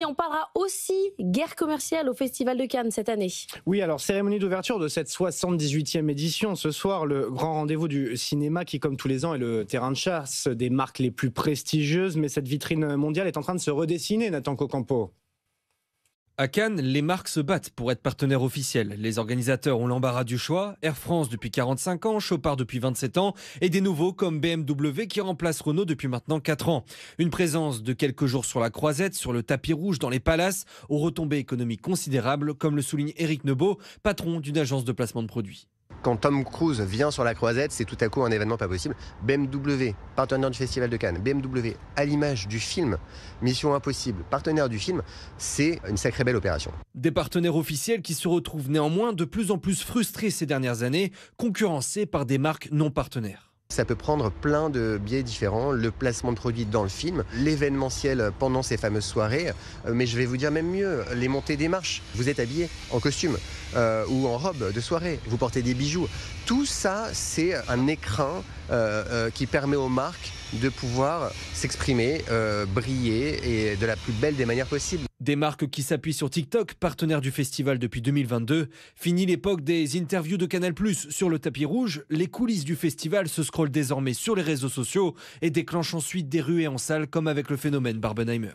on parlera aussi guerre commerciale au Festival de Cannes cette année. Oui, alors cérémonie d'ouverture de cette 78e édition. Ce soir, le grand rendez-vous du cinéma qui, comme tous les ans, est le terrain de chasse des marques les plus prestigieuses. Mais cette vitrine mondiale est en train de se redessiner, Nathan Cocampo. À Cannes, les marques se battent pour être partenaires officiels. Les organisateurs ont l'embarras du choix. Air France depuis 45 ans, Chopard depuis 27 ans et des nouveaux comme BMW qui remplace Renault depuis maintenant 4 ans. Une présence de quelques jours sur la croisette, sur le tapis rouge, dans les palaces, aux retombées économiques considérables, comme le souligne Éric Nebeau, patron d'une agence de placement de produits. Quand Tom Cruise vient sur la croisette, c'est tout à coup un événement pas possible. BMW, partenaire du Festival de Cannes. BMW, à l'image du film Mission Impossible, partenaire du film, c'est une sacrée belle opération. Des partenaires officiels qui se retrouvent néanmoins de plus en plus frustrés ces dernières années, concurrencés par des marques non partenaires. Ça peut prendre plein de biais différents, le placement de produits dans le film, l'événementiel pendant ces fameuses soirées, mais je vais vous dire même mieux, les montées des marches. Vous êtes habillé en costume ou en robe de soirée, vous portez des bijoux. Tout ça, c'est un écrin qui permet aux marques de pouvoir s'exprimer, briller et de la plus belle des manières possibles. Des marques qui s'appuient sur TikTok, partenaire du festival depuis 2022. Fini l'époque des interviews de Canal+ sur le tapis rouge. Les coulisses du festival se scrollent désormais sur les réseaux sociaux et déclenchent ensuite des ruées en salle comme avec le phénomène Barbenheimer.